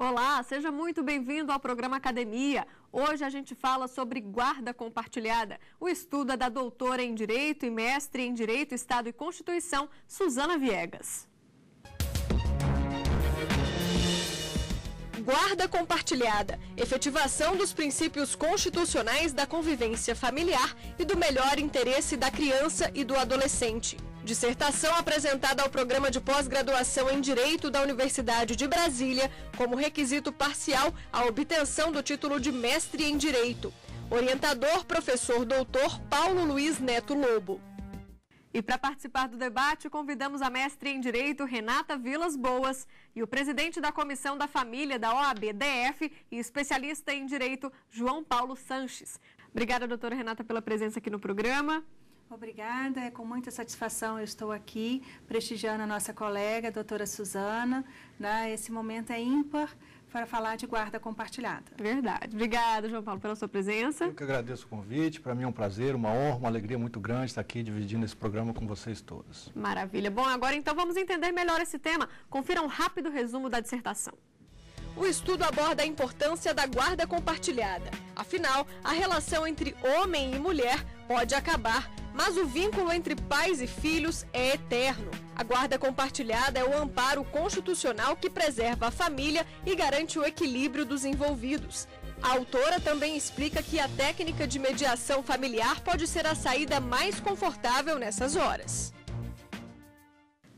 Olá, seja muito bem-vindo ao programa Academia. Hoje a gente fala sobre guarda compartilhada. O estudo é da doutora em Direito e mestre em Direito, Estado e Constituição, Suzana Viegas. Guarda compartilhada, efetivação dos princípios constitucionais da convivência familiar e do melhor interesse da criança e do adolescente. Dissertação apresentada ao programa de pós-graduação em Direito da Universidade de Brasília como requisito parcial à obtenção do título de mestre em Direito. Orientador, professor doutor Paulo Luiz Neto Lobo. E para participar do debate, convidamos a mestre em Direito, Renata Vilas Boas, e o presidente da Comissão da Família da OAB-DF e especialista em Direito, João Paulo Sanches. Obrigada, doutora Renata, pela presença aqui no programa. Obrigada, é com muita satisfação eu estou aqui prestigiando a nossa colega, a doutora Suzana. Esse momento é ímpar para falar de guarda compartilhada. Verdade. Obrigada, João Paulo, pela sua presença. Eu que agradeço o convite. Para mim é um prazer, uma honra, uma alegria muito grande estar aqui dividindo esse programa com vocês todos. Maravilha. Bom, agora então vamos entender melhor esse tema. Confira um rápido resumo da dissertação. O estudo aborda a importância da guarda compartilhada. Afinal, a relação entre homem e mulher pode acabar, mas o vínculo entre pais e filhos é eterno. A guarda compartilhada é o amparo constitucional que preserva a família e garante o equilíbrio dos envolvidos. A autora também explica que a técnica de mediação familiar pode ser a saída mais confortável nessas horas.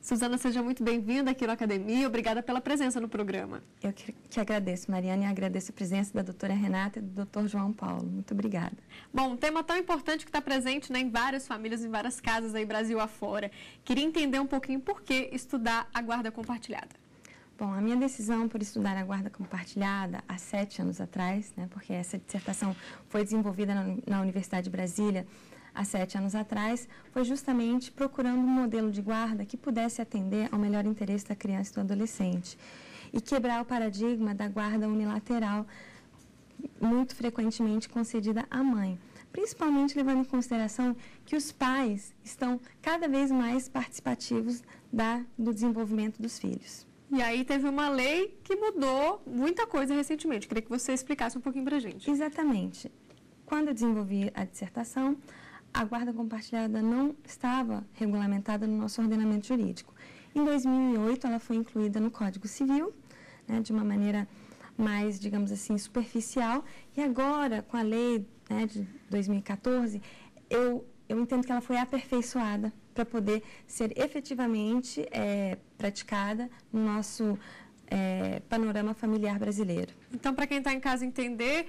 Suzana, seja muito bem-vinda aqui na Academia. Obrigada pela presença no programa. Eu que agradeço, Mariana, e agradeço a presença da doutora Renata e do doutor João Paulo. Muito obrigada. Bom, um tema tão importante que está presente em várias famílias, em várias casas aí Brasil afora. Queria entender um pouquinho por que estudar a guarda compartilhada. Bom, a minha decisão por estudar a guarda compartilhada há 7 anos atrás, porque essa dissertação foi desenvolvida na Universidade de Brasília há 7 anos atrás, foi justamente procurando um modelo de guarda que pudesse atender ao melhor interesse da criança e do adolescente e quebrar o paradigma da guarda unilateral, muito frequentemente concedida à mãe, principalmente levando em consideração que os pais estão cada vez mais participativos do desenvolvimento dos filhos. E aí teve uma lei que mudou muita coisa recentemente. Queria que você explicasse um pouquinho para a gente. Exatamente. Quando eu desenvolvi a dissertação, a guarda compartilhada não estava regulamentada no nosso ordenamento jurídico. Em 2008, ela foi incluída no Código Civil, de uma maneira mais, digamos assim, superficial. E agora, com a lei de 2014, eu entendo que ela foi aperfeiçoada para poder ser efetivamente praticada no nosso panorama familiar brasileiro. Então, para quem está em casa entender,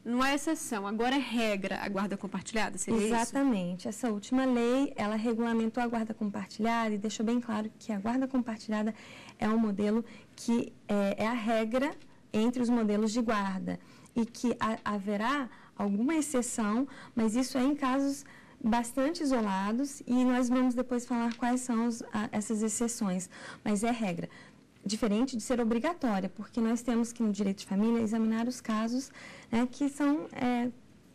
não é exceção, agora é regra a guarda compartilhada, seria isso? Exatamente. Essa última lei, ela regulamentou a guarda compartilhada e deixou bem claro que a guarda compartilhada é um modelo que é a regra entre os modelos de guarda e que haverá alguma exceção, mas isso é em casos bastante isolados e nós vamos depois falar quais são essas exceções, mas é regra. Diferente de ser obrigatória, porque nós temos que, no direito de família, examinar os casos que são...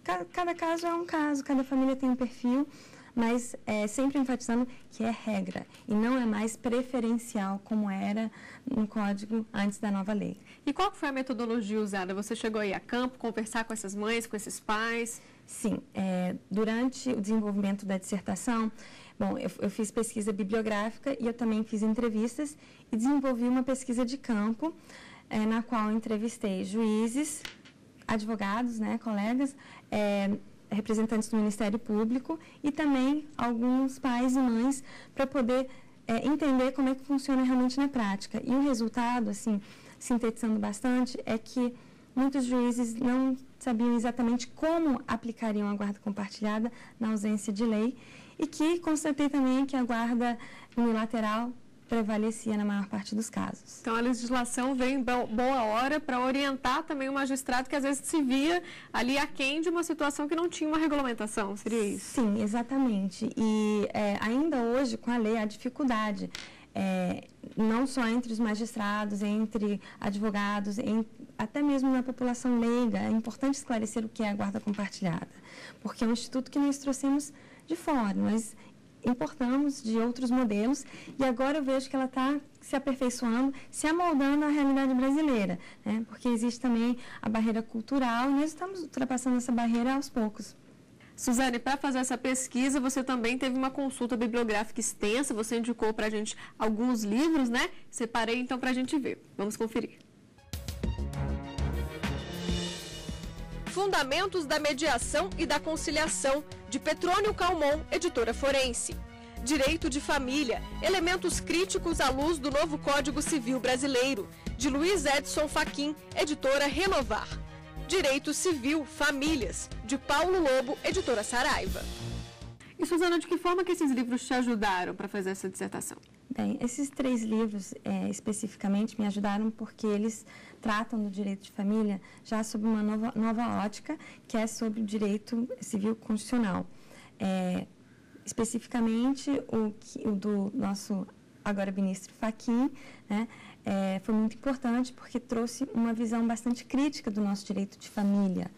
cada caso é um caso, cada família tem um perfil, mas sempre enfatizando que é regra e não é mais preferencial, como era no Código antes da nova lei. E qual foi a metodologia usada? Você chegou aí a campo, conversar com essas mães, com esses pais? Sim, durante o desenvolvimento da dissertação, bom, eu fiz pesquisa bibliográfica e eu também fiz entrevistas e desenvolvi uma pesquisa de campo, na qual eu entrevistei juízes, advogados, colegas, representantes do Ministério Público e também alguns pais e mães para poder entender como é que funciona realmente na prática. E o resultado, assim, sintetizando bastante, é que muitos juízes não sabiam exatamente como aplicariam a guarda compartilhada na ausência de lei e que constatei também que a guarda unilateral prevalecia na maior parte dos casos. Então, a legislação veio em boa hora para orientar também o magistrado que às vezes se via ali aquém de uma situação que não tinha uma regulamentação, seria isso? Sim, exatamente. E ainda hoje, com a lei, há dificuldade, não só entre os magistrados, entre advogados, até mesmo na população leiga. É importante esclarecer o que é a guarda compartilhada, porque é um instituto que nós trouxemos de fora. Nós importamos de outros modelos e agora eu vejo que ela está se aperfeiçoando, se amoldando à realidade brasileira, né? Porque existe também a barreira cultural e nós estamos ultrapassando essa barreira aos poucos. Suzane, para fazer essa pesquisa, você também teve uma consulta bibliográfica extensa, você indicou para a gente alguns livros, né? Separei então para a gente ver. Vamos conferir. Fundamentos da Mediação e da Conciliação, de Petrônio Calmon, editora forense. Direito de Família, elementos críticos à luz do novo Código Civil Brasileiro, de Luiz Edson Fachin, editora Renovar. Direito Civil, Famílias, de Paulo Lobo, editora Saraiva. E, Suzana, de que forma que esses livros te ajudaram para fazer essa dissertação? Bem, esses 3 livros especificamente me ajudaram porque eles tratam do direito de família já sob uma nova ótica, que é sobre o direito civil constitucional. Especificamente o do nosso agora ministro Fachin, né, foi muito importante porque trouxe uma visão bastante crítica do nosso direito de família.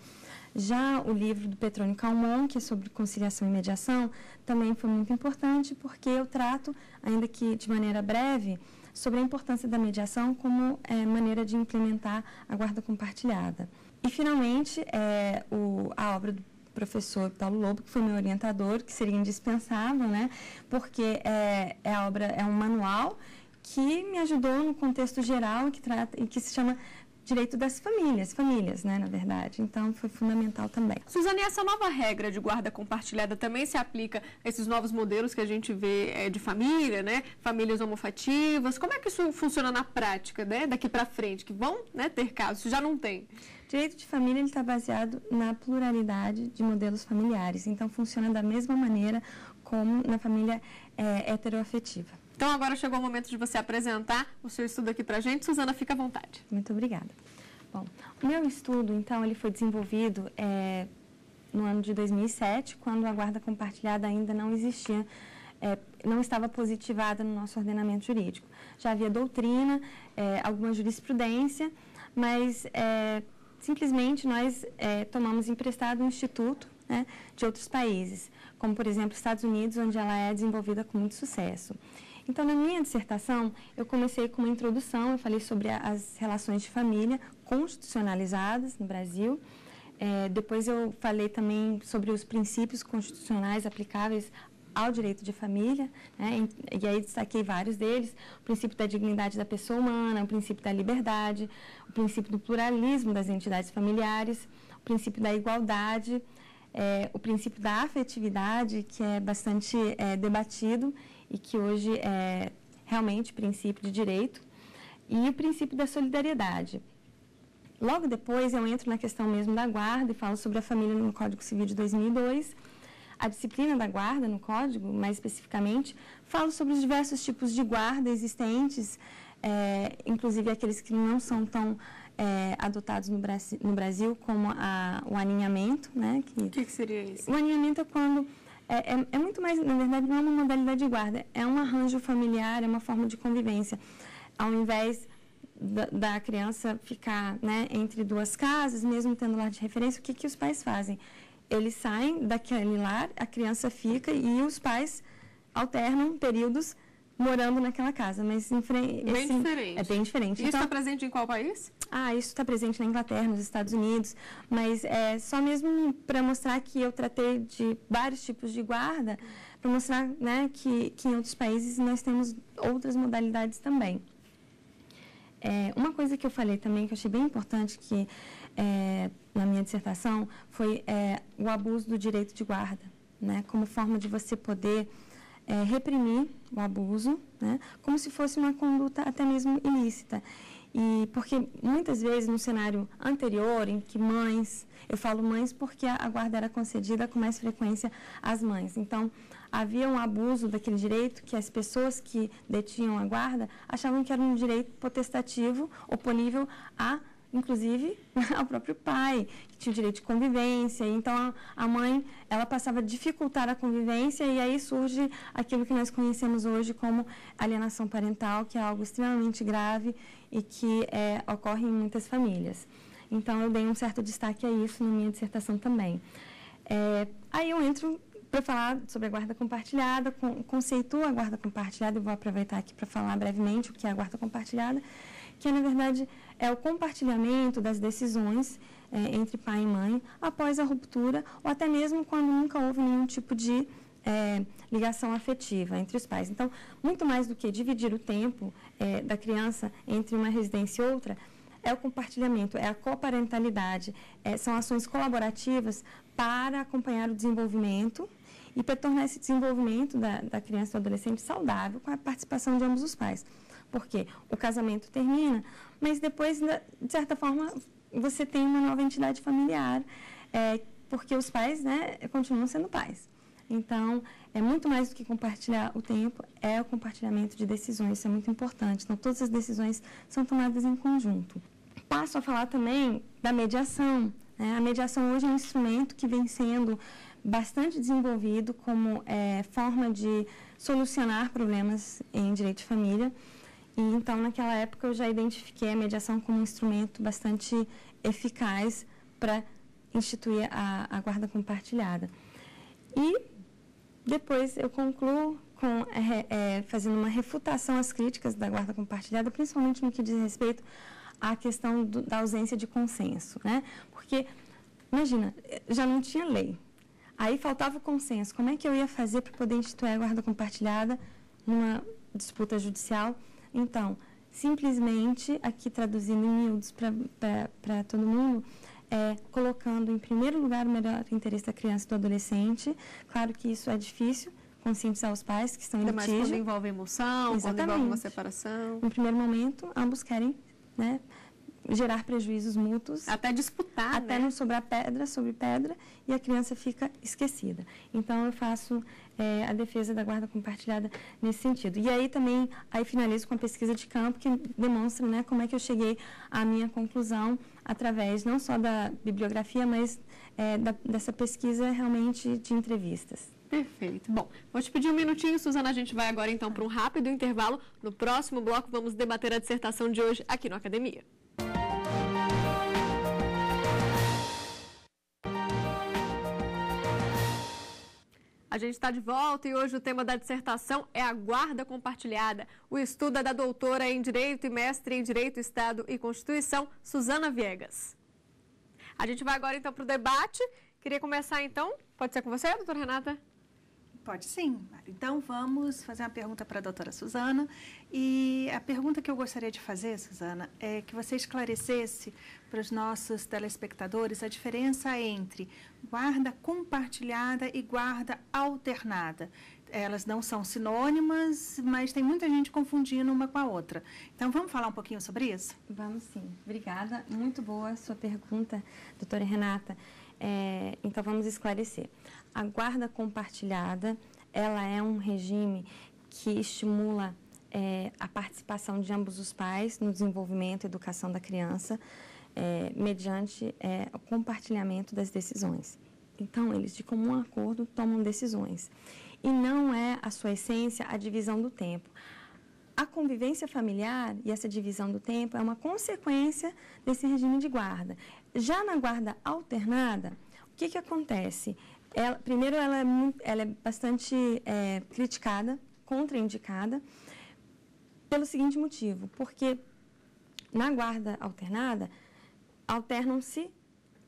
Já o livro do Petrônio Calmon, que é sobre conciliação e mediação, também foi muito importante porque eu trato, ainda que de maneira breve, sobre a importância da mediação como maneira de implementar a guarda compartilhada. E, finalmente, a obra do professor Paulo Lobo, que foi meu orientador, que seria indispensável, né? Porque a obra é um manual que me ajudou no contexto geral e que se chama Direito das Famílias, né, na verdade. Então, foi fundamental também. Suzane, essa nova regra de guarda compartilhada também se aplica a esses novos modelos que a gente vê de família, né? Famílias homoafetivas. Como é que isso funciona na prática, né? Daqui para frente, que vão, né, ter casos, já não tem? Direito de família está baseado na pluralidade de modelos familiares. Então, funciona da mesma maneira como na família heteroafetiva. Então, agora chegou o momento de você apresentar o seu estudo aqui para a gente. Suzana, fica à vontade. Muito obrigada. Bom, o meu estudo, então, ele foi desenvolvido no ano de 2007, quando a guarda compartilhada ainda não existia, não estava positivada no nosso ordenamento jurídico. Já havia doutrina, alguma jurisprudência, mas simplesmente nós tomamos emprestado um instituto, né, de outros países, como, por exemplo, Estados Unidos, onde ela é desenvolvida com muito sucesso. Então, na minha dissertação, eu comecei com uma introdução, eu falei sobre as relações de família constitucionalizadas no Brasil. Depois eu falei também sobre os princípios constitucionais aplicáveis ao direito de família, né? E aí destaquei vários deles: o princípio da dignidade da pessoa humana, o princípio da liberdade, o princípio do pluralismo das entidades familiares, o princípio da igualdade, o princípio da afetividade, que é bastante debatido e que hoje é realmente princípio de direito, e o princípio da solidariedade. Logo depois eu entro na questão mesmo da guarda e falo sobre a família no Código Civil de 2002, a disciplina da guarda no Código, mais especificamente, falo sobre os diversos tipos de guarda existentes, inclusive aqueles que não são tão adotados no Brasil, como o aninhamento, né? O que seria isso? O aninhamento é quando é muito mais, na verdade, não é uma modalidade de guarda, é um arranjo familiar, é uma forma de convivência. Ao invés da criança ficar, né, entre duas casas, mesmo tendo lar de referência, o que os pais fazem? Eles saem daquele lar, a criança fica e os pais alternam períodos morando naquela casa, mas bem diferente. É bem diferente. Isso está presente em qual país? Isso está presente na Inglaterra, nos Estados Unidos, mas só mesmo para mostrar que eu tratei de vários tipos de guarda, para mostrar, né, que em outros países nós temos outras modalidades também. Uma coisa que eu falei também, que eu achei bem importante, que na minha dissertação, foi o abuso do direito de guarda, né, como forma de você poder reprimir o abuso, né, como se fosse uma conduta até mesmo ilícita. E porque muitas vezes no cenário anterior, em que eu falo mães porque a guarda era concedida com mais frequência às mães. Então, havia um abuso daquele direito que as pessoas que detinham a guarda achavam que era um direito potestativo, oponível inclusive ao próprio pai, que tinha o direito de convivência. Então, a mãe, ela passava a dificultar a convivência e aí surge aquilo que nós conhecemos hoje como alienação parental, que é algo extremamente grave e que ocorre em muitas famílias. Então, eu dei um certo destaque a isso na minha dissertação também. Aí eu entro para falar sobre a guarda compartilhada, conceitua a guarda compartilhada, eu vou aproveitar aqui para falar brevemente o que é a guarda compartilhada, que na verdade é o compartilhamento das decisões entre pai e mãe após a ruptura ou até mesmo quando nunca houve nenhum tipo de ligação afetiva entre os pais. Então, muito mais do que dividir o tempo da criança entre uma residência e outra, é o compartilhamento, é a coparentalidade, são ações colaborativas para acompanhar o desenvolvimento e para tornar esse desenvolvimento da criança e do adolescente saudável com a participação de ambos os pais. Porque o casamento termina, mas depois, de certa forma, você tem uma nova entidade familiar, porque os pais, né, continuam sendo pais. Então, é muito mais do que compartilhar o tempo, é o compartilhamento de decisões, isso é muito importante. Então, todas as decisões são tomadas em conjunto. Passo a falar também da mediação. A mediação hoje é um instrumento que vem sendo bastante desenvolvido como forma de solucionar problemas em direito de família. E, então, naquela época, eu já identifiquei a mediação como um instrumento bastante eficaz para instituir a guarda compartilhada. E depois eu concluo com fazendo uma refutação às críticas da guarda compartilhada, principalmente no que diz respeito à questão da ausência de consenso, né? Porque, imagina, já não tinha lei, aí faltava o consenso. Como é que eu ia fazer para poder instituir a guarda compartilhada numa disputa judicial? Então, simplesmente, aqui traduzindo em miúdos para todo mundo, colocando em primeiro lugar o melhor interesse da criança e do adolescente. Claro que isso é difícil, conscientizar os pais que estão em litígio. Mas quando envolve emoção, quando envolve uma separação. No primeiro momento, ambos querem, né, gerar prejuízos mútuos. Até disputar, até não sobrar pedra sobre pedra e a criança fica esquecida. Então, eu faço a defesa da guarda compartilhada nesse sentido. E aí também, finalizo com a pesquisa de campo que demonstra, né, como é que eu cheguei à minha conclusão através não só da bibliografia, mas dessa pesquisa realmente de entrevistas. Perfeito. Bom, vou te pedir um minutinho, Suzana, a gente vai agora então para um rápido intervalo. No próximo bloco vamos debater a dissertação de hoje aqui no Academia. A gente está de volta e hoje o tema da dissertação é a guarda compartilhada. O estudo é da doutora em Direito e mestre em Direito, Estado e Constituição, Suzana Viegas. A gente vai agora então para o debate. Queria começar então, pode ser com você, doutora Renata? Pode sim. Então, vamos fazer uma pergunta para a doutora Suzana. E a pergunta que eu gostaria de fazer, Suzana, é que você esclarecesse para os nossos telespectadores a diferença entre guarda compartilhada e guarda alternada. Elas não são sinônimas, mas tem muita gente confundindo uma com a outra. Então, vamos falar um pouquinho sobre isso? Vamos sim. Obrigada. Muito boa a sua pergunta, doutora Renata. Então, vamos esclarecer. A guarda compartilhada, ela é um regime que estimula a participação de ambos os pais no desenvolvimento e educação da criança, mediante o compartilhamento das decisões. Então, eles, de comum acordo, tomam decisões. E não é a sua essência a divisão do tempo. A convivência familiar e essa divisão do tempo é uma consequência desse regime de guarda. Já na guarda alternada, o que acontece? Primeiro, ela é bastante criticada, contraindicada, pelo seguinte motivo, porque na guarda alternada, alternam-se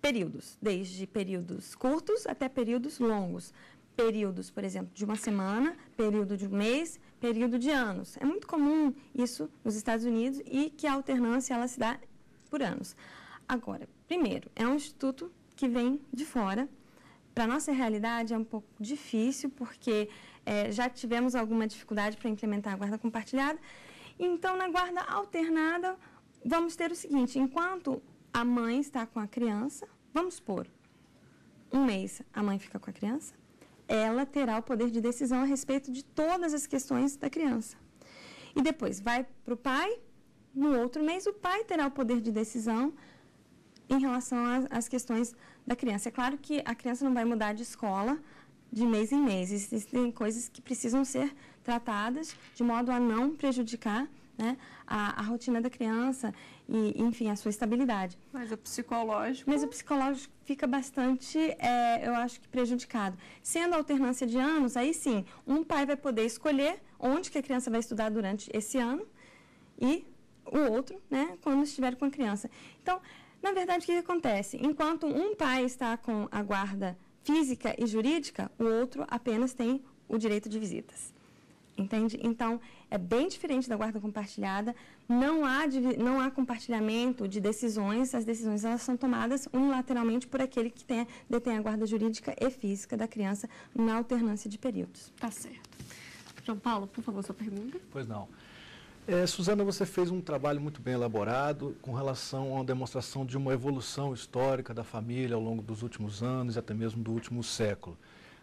períodos, desde períodos curtos até períodos longos. Períodos, por exemplo, de uma semana, período de um mês, período de anos. É muito comum isso nos Estados Unidos e que a alternância ela se dá por anos. Agora, primeiro, é um instituto que vem de fora. Para a nossa realidade é um pouco difícil, porque já tivemos alguma dificuldade para implementar a guarda compartilhada. Então, na guarda alternada, vamos ter o seguinte, enquanto a mãe está com a criança, vamos supor, um mês a mãe fica com a criança, ela terá o poder de decisão a respeito de todas as questões da criança. E depois vai para o pai, no outro mês o pai terá o poder de decisão em relação às questões da criança. É claro que a criança não vai mudar de escola de mês em mês. Existem coisas que precisam ser tratadas de modo a não prejudicar, né, a rotina da criança e, enfim, a sua estabilidade. Mas o psicológico... Mas o psicológico fica bastante, eu acho que prejudicado. Sendo a alternância de anos, aí sim, um pai vai poder escolher onde que a criança vai estudar durante esse ano e o outro, né, quando estiver com a criança. Então, na verdade, o que acontece? Enquanto um pai está com a guarda física e jurídica, o outro apenas tem o direito de visitas. Entende? Então, é bem diferente da guarda compartilhada, não há compartilhamento de decisões, as decisões elas são tomadas unilateralmente por aquele que detém a guarda jurídica e física da criança na alternância de períodos. Tá certo. João Paulo, por favor, sua pergunta. Pois não. Suzana, você fez um trabalho muito bem elaborado com relação a uma demonstração de uma evolução histórica da família ao longo dos últimos anos e até mesmo do último século.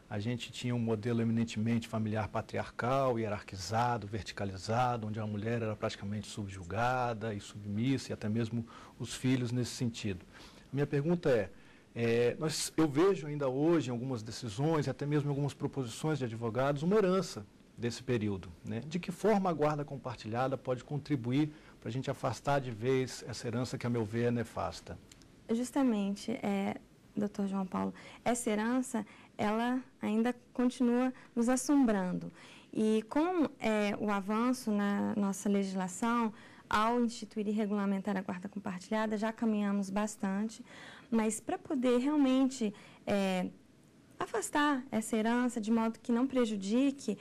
A gente tinha um modelo eminentemente familiar patriarcal, hierarquizado, verticalizado, onde a mulher era praticamente subjugada e submissa, e até mesmo os filhos nesse sentido. Minha pergunta eu vejo ainda hoje em algumas decisões, até mesmo em algumas proposições de advogados, uma herança desse período, né? De que forma a guarda compartilhada pode contribuir para a gente afastar de vez essa herança que, a meu ver, é nefasta? Justamente, Dr. João Paulo, essa herança, ela ainda continua nos assombrando. E com o avanço na nossa legislação, ao instituir e regulamentar a guarda compartilhada, já caminhamos bastante, mas para poder realmente afastar essa herança de modo que não prejudique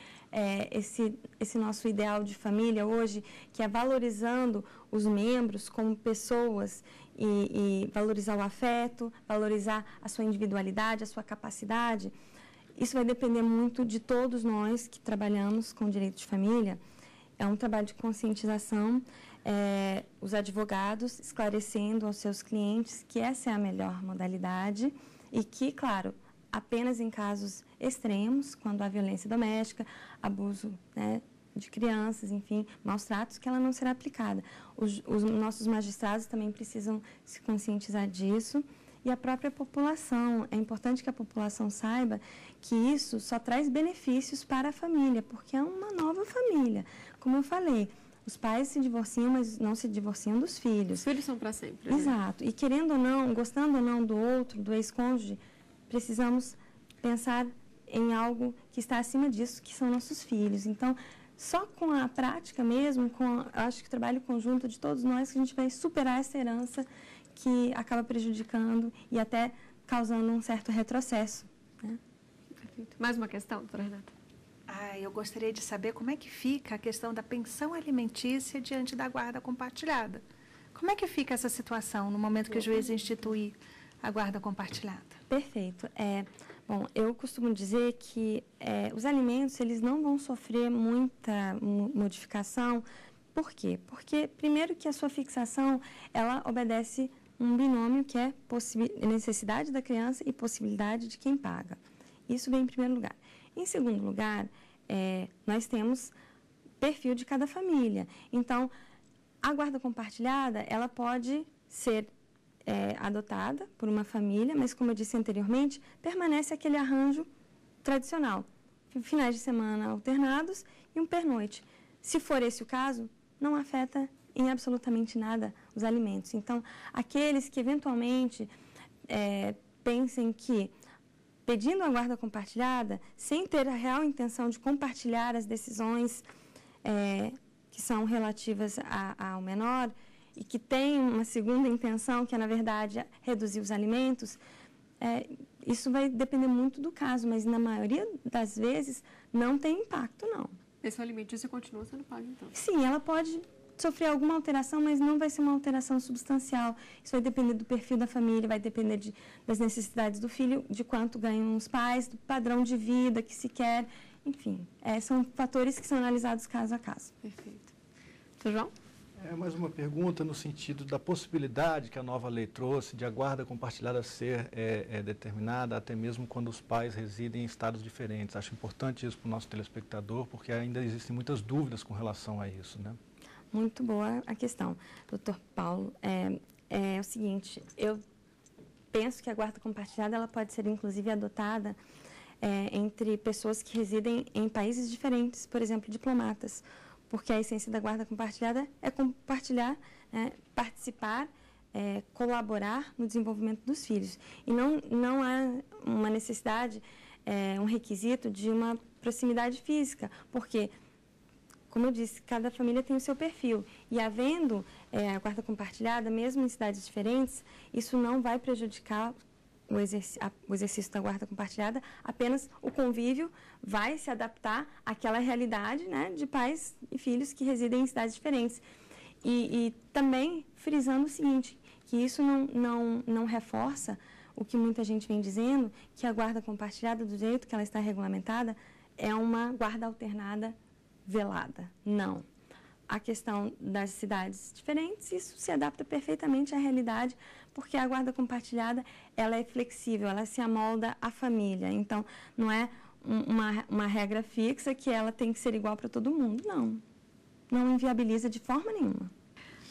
esse nosso ideal de família hoje, que é valorizando os membros como pessoas e valorizar o afeto, valorizar a sua individualidade, a sua capacidade. Isso vai depender muito de todos nós que trabalhamos com direito de família. É um trabalho de conscientização, os advogados esclarecendo aos seus clientes que essa é a melhor modalidade e que, claro, apenas em casos extremos, quando há violência doméstica, abuso, né, de crianças, enfim, maus tratos, que ela não será aplicada. Os nossos magistrados também precisam se conscientizar disso e a própria população. É importante que a população saiba que isso só traz benefícios para a família, porque é uma nova família. Como eu falei, os pais se divorciam, mas não se divorciam dos filhos. Os filhos são para sempre. Né? Exato. E querendo ou não, gostando ou não do outro, do ex-cônjuge, precisamos pensar em algo que está acima disso, que são nossos filhos. Então, só com a prática mesmo, acho que o trabalho conjunto de todos nós, que a gente vai superar essa herança que acaba prejudicando e até causando um certo retrocesso. Né? Perfeito. Mais uma questão, doutora Renata? Eu gostaria de saber como é que fica a questão da pensão alimentícia diante da guarda compartilhada. Como é que fica essa situação no momento que o juiz institui a guarda compartilhada? Perfeito. Bom, eu costumo dizer que os alimentos eles não vão sofrer muita modificação. Por quê? Porque, primeiro, que a sua fixação ela obedece um binômio que é necessidade da criança e possibilidade de quem paga. Isso vem em primeiro lugar. Em segundo lugar, nós temos perfil de cada família. Então, a guarda compartilhada ela pode ser adotada por uma família, mas, como eu disse anteriormente, permanece aquele arranjo tradicional. Finais de semana alternados e um pernoite. Se for esse o caso, não afeta em absolutamente nada os alimentos. Então, aqueles que eventualmente pensem que, pedindo a guarda compartilhada, sem ter a real intenção de compartilhar as decisões que são relativas ao menor, e que tem uma segunda intenção, que é, na verdade, reduzir os alimentos, isso vai depender muito do caso, mas, na maioria das vezes, não tem impacto, não. Esse alimentício continua sendo pago, então? Sim, ela pode sofrer alguma alteração, mas não vai ser uma alteração substancial. Isso vai depender do perfil da família, vai depender das necessidades do filho, de quanto ganham os pais, do padrão de vida que se quer, enfim, são fatores que são analisados caso a caso. Perfeito. Doutor João? Mais uma pergunta no sentido da possibilidade que a nova lei trouxe de a guarda compartilhada ser determinada até mesmo quando os pais residem em estados diferentes. Acho importante isso para o nosso telespectador, porque ainda existem muitas dúvidas com relação a isso, né? Muito boa a questão. Doutor Paulo, é o seguinte, eu penso que a guarda compartilhada ela pode ser, inclusive, adotada entre pessoas que residem em países diferentes, por exemplo, diplomatas, porque a essência da guarda compartilhada é compartilhar, participar, colaborar no desenvolvimento dos filhos. E não há uma necessidade, um requisito de uma proximidade física, porque, como eu disse, cada família tem o seu perfil. E havendo a guarda compartilhada, mesmo em cidades diferentes, isso não vai prejudicar o exercício da guarda compartilhada, apenas o convívio vai se adaptar àquela realidade, né, de pais e filhos que residem em cidades diferentes. E também frisando o seguinte, que isso não reforça o que muita gente vem dizendo, que a guarda compartilhada, do jeito que ela está regulamentada, é uma guarda alternada velada. Não. A questão das cidades diferentes, isso se adapta perfeitamente à realidade, porque a guarda compartilhada, ela é flexível, ela se amolda à família. Então, não é uma regra fixa que ela tem que ser igual para todo mundo. Não. Não inviabiliza de forma nenhuma.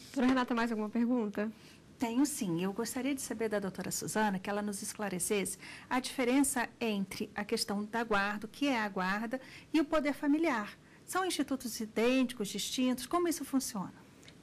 Doutora Renata, mais alguma pergunta? Tenho sim. Eu gostaria de saber da doutora Suzana que ela nos esclarecesse a diferença entre a questão da guarda, o que é a guarda, e o poder familiar. São institutos idênticos, distintos? Como isso funciona?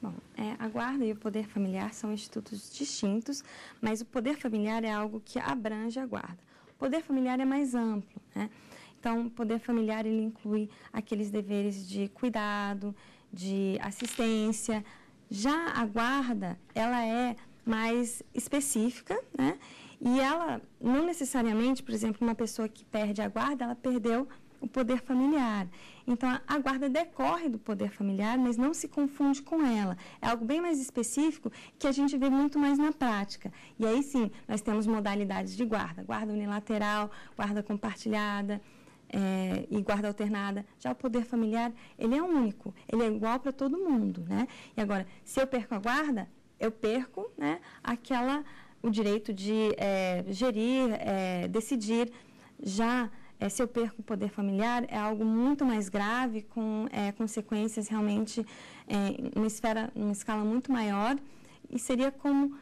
Bom, a guarda e o poder familiar são institutos distintos, mas o poder familiar é algo que abrange a guarda. O poder familiar é mais amplo, né? Então, o poder familiar ele inclui aqueles deveres de cuidado, de assistência. Já a guarda, ela é mais específica, né? E ela, não necessariamente, por exemplo, uma pessoa que perde a guarda, ela perdeu o poder familiar. Então, a guarda decorre do poder familiar, mas não se confunde com ela. É algo bem mais específico que a gente vê muito mais na prática. E aí, sim, nós temos modalidades de guarda. Guarda unilateral, guarda compartilhada e guarda alternada. Já o poder familiar, ele é único. Ele é igual para todo mundo, né? E agora, se eu perco a guarda, eu perco, né, o direito de gerir, decidir. Já se eu perco o poder familiar, é algo muito mais grave, com consequências realmente numa escala muito maior, e seria como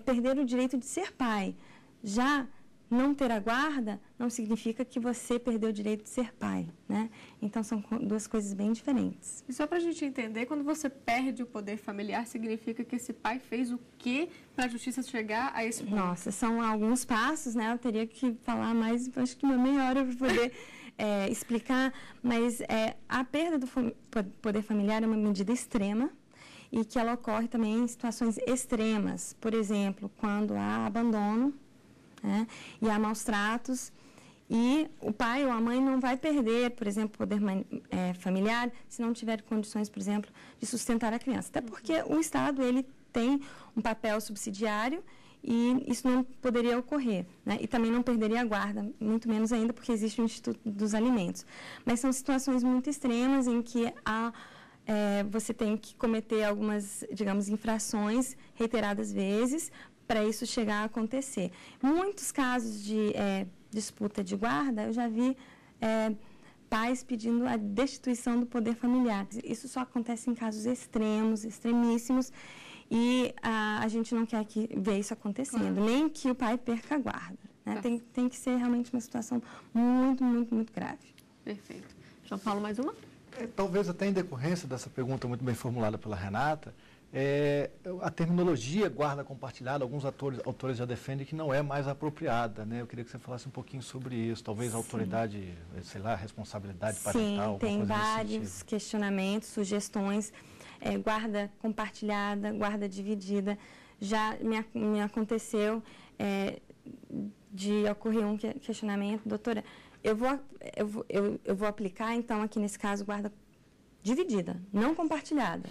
perder o direito de ser pai. Já não ter a guarda não significa que você perdeu o direito de ser pai, né? Então, são duas coisas bem diferentes. E só para a gente entender, quando você perde o poder familiar, significa que esse pai fez o quê para a justiça chegar a esse ponto? Nossa, são alguns passos, né? Eu teria que falar mais, acho que uma meia hora para poder explicar, mas a perda do poder familiar é uma medida extrema e que ela ocorre também em situações extremas. Por exemplo, quando há abandono, né, e há maus tratos, e o pai ou a mãe não vai perder, por exemplo, o poder familiar se não tiver condições, por exemplo, de sustentar a criança. Até porque o Estado ele tem um papel subsidiário e isso não poderia ocorrer, né? E também não perderia a guarda, muito menos ainda porque existe o Instituto dos Alimentos. Mas são situações muito extremas em que você tem que cometer algumas, digamos, infrações reiteradas vezes para isso chegar a acontecer. Muitos casos de disputa de guarda, eu já vi pais pedindo a destituição do poder familiar. Isso só acontece em casos extremos, extremíssimos, e a gente não quer ver isso acontecendo, nem que o pai perca a guarda, né? Tem que ser realmente uma situação muito, muito, muito grave. Perfeito. João Paulo, mais uma? Talvez até em decorrência dessa pergunta muito bem formulada pela Renata, a terminologia guarda compartilhada, alguns autores já defendem que não é mais apropriada, né? Eu queria que você falasse um pouquinho sobre isso, talvez a autoridade, sei lá, responsabilidade parental. Sim, tem vários questionamentos, sugestões, guarda compartilhada, guarda dividida. Já me aconteceu de ocorrer um questionamento, doutora, eu vou aplicar, então, aqui nesse caso, guarda dividida, não compartilhada.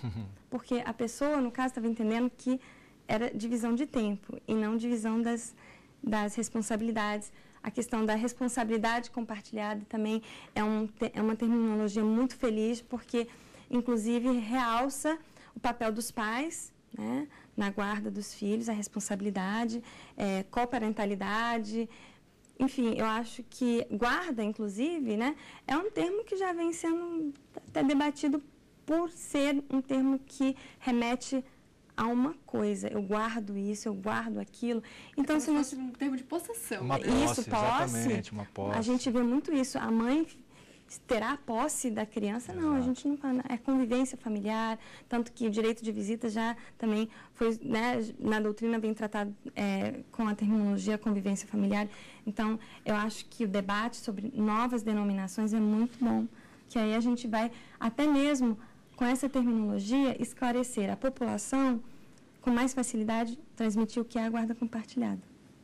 Porque a pessoa, no caso, estava entendendo que era divisão de tempo e não divisão das responsabilidades. A questão da responsabilidade compartilhada também é uma terminologia muito feliz, porque, inclusive, realça o papel dos pais, né, na guarda dos filhos, a responsabilidade, coparentalidade. Enfim, eu acho que guarda, inclusive, né, é um termo que já vem sendo até debatido por ser um termo que remete a uma coisa. Eu guardo isso, eu guardo aquilo. Então, se fosse um termo de possessão. Uma posse, exatamente, uma posse. A gente vê muito isso. A mãe terá a posse da criança, não, a gente não é convivência familiar, tanto que o direito de visita já também foi, né, na doutrina vem tratado com a terminologia convivência familiar. Então, eu acho que o debate sobre novas denominações é muito bom, que aí a gente vai, até mesmo com essa terminologia, esclarecer a população com mais facilidade, transmitir o que é a guarda compartilhada.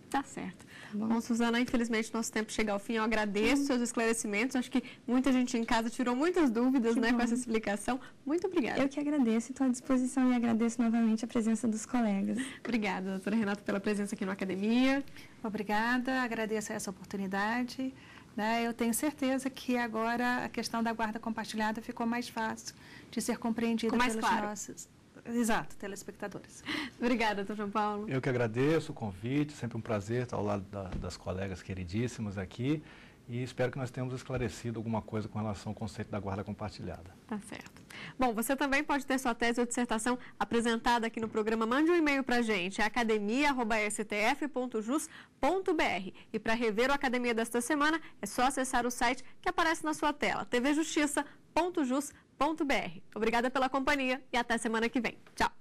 Tá certo. Bom, Suzana, infelizmente nosso tempo chega ao fim. Eu agradeço seus esclarecimentos. Acho que muita gente em casa tirou muitas dúvidas, né, com essa explicação. Muito obrigada. Eu que agradeço e estou à disposição e agradeço novamente a presença dos colegas. Obrigada, doutora Renata, pela presença aqui no Academia. Obrigada, agradeço essa oportunidade. Né? Eu tenho certeza que agora a questão da guarda compartilhada ficou mais fácil de ser compreendida pelos nossos... Exato, telespectadores. Obrigada, doutor João Paulo. Eu que agradeço o convite, sempre um prazer estar ao lado das colegas queridíssimas aqui e espero que nós tenhamos esclarecido alguma coisa com relação ao conceito da guarda compartilhada. Tá certo. Bom, você também pode ter sua tese ou dissertação apresentada aqui no programa. Mande um e-mail para a gente, é academia@stf.jus.br. E para rever o Academia desta semana, é só acessar o site que aparece na sua tela, tvjustiça.jus.br. Obrigada pela companhia e até semana que vem. Tchau!